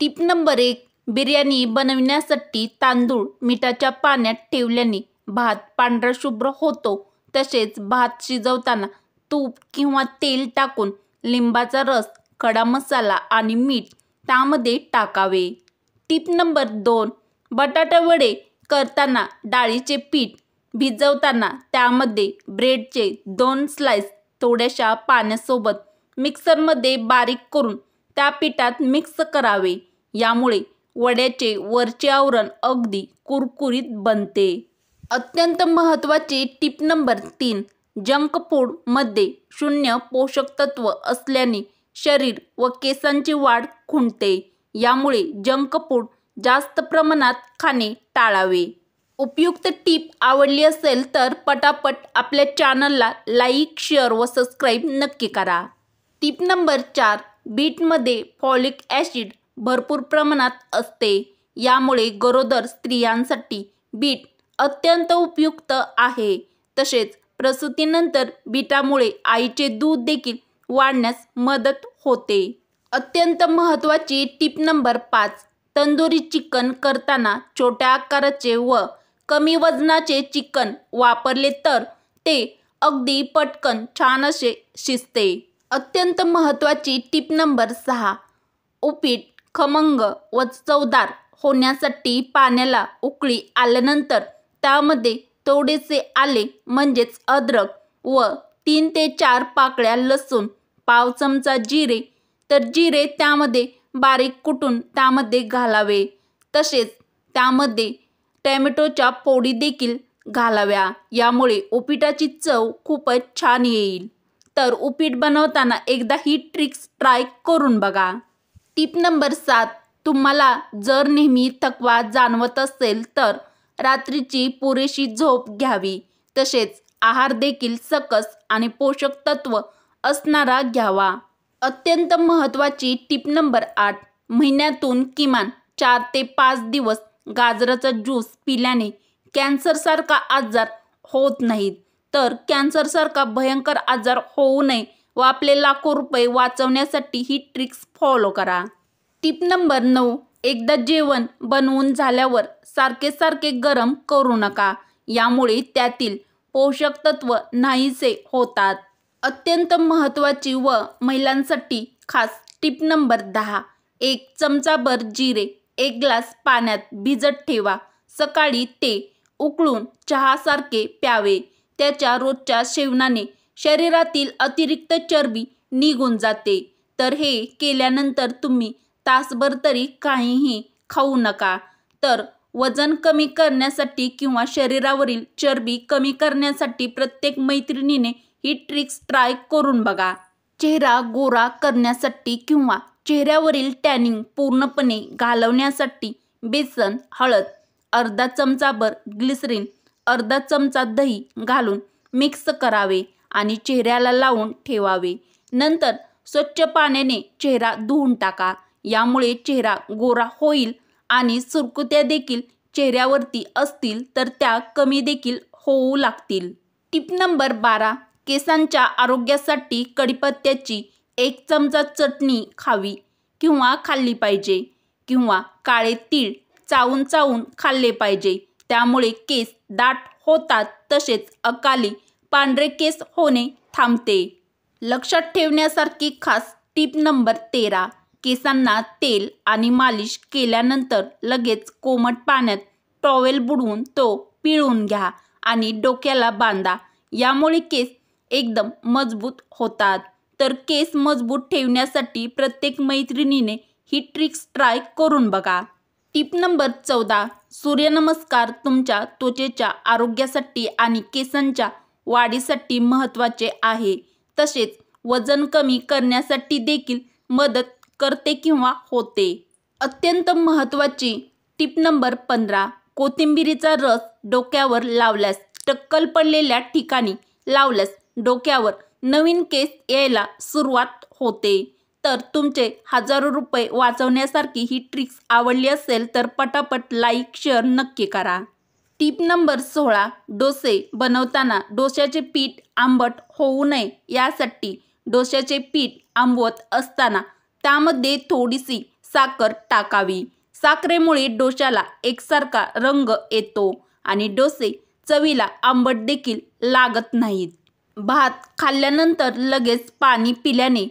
Tip number 1. Biryani बनविण्यासाठी तांदूळ मिठाच्या पाण्यात ठेवल्याने भात पांढरा शुभ्र होतो. तसेच भात शिजवताना तूप किंवा तेल टाकून लिंबाचा रस, खडा मसाला आणि मीठ त्यामध्ये टाकावे. Tip number 2. बटाटा वडे करताना डाळीचे पीठ भिजवताना त्यामध्ये ब्रेडचे 2 स्लाइस थोड्याशा पाण्यासोबत मिक्सरमध्ये बारीक करून त्या पिठात मिक्स करावे. यामुळे वड्याचे वरचे आवरण अगदी कुरकुरीत बनते. अत्यंत महत्त्वाची टिप नंबर 3. जंक फूडमध्ये 0 पोषक तत्व असल्याने शरीर व केसांची वाढ खुंटते. यामुळे जंक फूड जास्त प्रमाणात खाणे टाळावे. उपयुक्त टिप आवडली असेल तर पटापट आपल्या चॅनलला लाईक, शेअर व सबस्क्राईब नक्की करा. Tip number 4. बीटमध्ये फॉलिक ॲसिड भरपूर प्रमाणात असते. यामुळे गरोदर स्त्रियांसाठी बीट अत्यंत उपयुक्त आहे. तसेच प्रसूतीनंतर बीटामुळे आईचे दूध देखील वाढण्यास मदत होते. अत्यंत महत्त्वाची टिप नंबर 5. तंदुरी चिकन करताना छोट्या आकाराचे व कमी वजनाचे चिकन वापरले तर ते अगदी पटकन छान असे शिजते. अत्यंत महत्त्वाची टिप नंबर 6. उपीट खमंग व चवदार होण्यासाठी पाण्याला उकळी आल्यानंतर त्यामध्ये थोडेसे आले म्हणजेच अद्रक व 3 ते 4 पाकळ्या लसूण, पाव चमचा जिरे, तर जिरे त्यामध्ये बारीक कुटून त्यामध्ये घालावे. तसेच त्यामध्ये टोमॅटोच्या फोडी देखील घालाव्या. यामुळे उपीटाची चव खूपच छान येईल. तर उपीट बनवताना एकदा ही ट्रिक्स ट्राय करून बघा. Tip number 7. तुम्हाला जर नेहमी थकवा जाणवत असेल तर रात्रीची पुरेशी झोप घ्यावी. तसेच आहार देखील सकस आणि पोषक तत्व असणारा घ्यावा. अत्यंत महत्त्वाची टिप नंबर 8. महिन्यातून किमान 4 ते 5 दिवस गाजराचा ज्यूस पिल्याने कॅन्सरसारखा आजार होत नाहीत. तर कॅन्सरसारखा भयंकर आजार होऊ नये व आपले लाखो रुपये वाचवण्यासाठी ही ट्रिक्स फॉलो करा. Tip number 9. एकदा जेवण बनवून झाल्यावर सारखे सारखे गरम करू नका. यामुळे त्यातील पोषक तत्व नाहीसे होतात. अत्यंत महत्त्वाची व महिलांसाठी खास टिप नंबर 10. 1 चमचाभर जिरे 1 ग्लास पाण्यात भिजत ठेवा. सकाळी ते उकळून चहासारखे प्यावे. त्याच्या रोजच्या सेवनाने शरीरातील अतिरिक्त चरबी निघून जाते. तर हे केल्यानंतर तुम्ही तासभर तरी काहीही खाऊ नका. तर वजन कमी करण्यासाठी किंवा शरीरावरील चरबी कमी करण्यासाठी प्रत्येक मैत्रिणीने ही ट्रिक्स ट्राय करून बघा. चेहरा गोरा करण्यासाठी किंवा चेहऱ्यावरील टॅनिंग पूर्णपणे घालवण्यासाठी बेसन, हळद, अर्धा चमचाभर ग्लिसरीन, अर्धा चमचा दही घालून मिक्स करावे आणि चेहऱ्याला लावून ठेवावे. नंतर स्वच्छ पाण्याने चेहरा धुवून टाका. यामुळे चेहरा गोरा होईल आणि सुरकुत्या देखील चेहऱ्यावरती असतील तर त्या कमी देखील होऊ लागतील. Tip number 12. केसांच्या आरोग्यासाठी कढीपत्त्याची 1 चमचा चटणी खावी किंवा खाल्ली पाहिजे किंवा काळे तीळ चावून चावून खाल्ले पाहिजे. त्यामुळे केस दाट होतात. तसेच अकाली पांढरे केस होणे थांबते. लक्षात ठेवण्यासारखी खास टिप नंबर 13. केसांना तेल आणि मालिश केल्यानंतर लगेच कोमट पाण्यात टॉवेल बुडवून तो पिळून घ्या आणि डोक्याला बांधा. यामुळे केस एकदम मजबूत होतात. तर केस मजबूत ठेवण्यासाठी प्रत्येक मैत्रिणीने ही ट्रिक्स ट्राय करून बघा. Tip number 14. सूर्यनमस्कार तुमच्या त्वचेच्या आरोग्यासाठी आणि केसांच्या वाढीसाठी महत्त्वाचे आहे. तसेच वजन कमी करण्यासाठी देखील मदत करते किंवा होते. अत्यंत महत्त्वाची टिप नंबर 15. कोथिंबिरीचा रस डोक्यावर लावल्यास, टक्कल पडलेल्या ठिकाणी लावल्यास डोक्यावर नवीन केस यायला सुरुवात होते. तर तुमचे हजारो रुपये वाचवण्यासारखी ही ट्रिक्स आवडली असेल तर पटापट लाईक, शेअर नक्की करा. Tip number 16. डोसे बनवताना डोश्याचे पीठ आंबट होऊ नये यासाठी डोश्याचे पीठ आंबवत असताना त्यामध्ये थोडीशी साखर टाकावी. साखरेमुळे डोश्याला एकसारखा रंग येतो आणि डोसे चवीला आंबट देखील लागत नाहीत. भात खाल्ल्यानंतर लगेच पाणी पिल्याने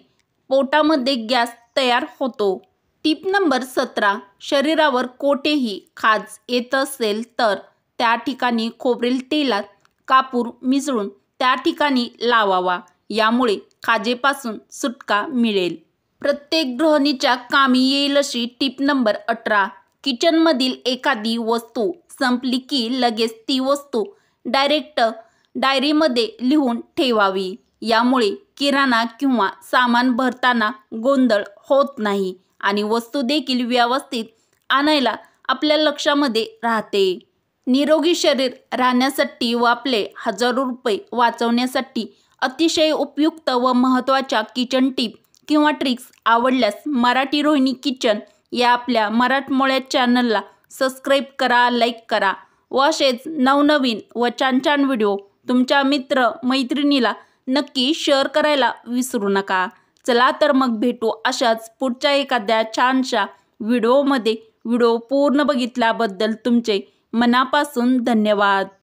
पोटामध्ये गॅस तयार होतो. Tip number 17. शरीरावर कोठेही खाज येत असेल तर त्या ठिकाणी खोबरेल तेलात कापूर मिसळून त्या ठिकाणी लावावा. यामुळे खाजेपासून सुटका मिळेल. प्रत्येक गृहिणीच्या कामी येईल अशी टिप नंबर 18. किचनमधील एखादी वस्तू संपली की लगेच ती वस्तू डायरेक्ट डायरीमध्ये लिहून ठेवावी. यामुळे किराणा किंवा सामान भरताना गोंधळ होत नाही आणि वस्तू देखील व्यवस्थित आणायला आपल्या लक्षामध्ये राहते. निरोगी शरीर राहण्यासाठी व आपले हजारो रुपये वाचवण्यासाठी अतिशय उपयुक्त व महत्त्वाच्या किचन टिप किंवा ट्रिक्स आवडल्यास मराठी रोहिणी किचन या आपल्या मराठमोळ्या चॅनलला सबस्क्राईब करा, लाईक करा व असेच नवनवीन व छान छान व्हिडिओ तुमच्या मित्र मैत्रिणीला नक्की शेअर करायला विसरू नका. चला तर मग भेटू अशाच पुढच्या एखाद्या छानशा व्हिडिओमध्ये. व्हिडिओ पूर्ण बघितल्याबद्दल तुमचे मनापासून धन्यवाद.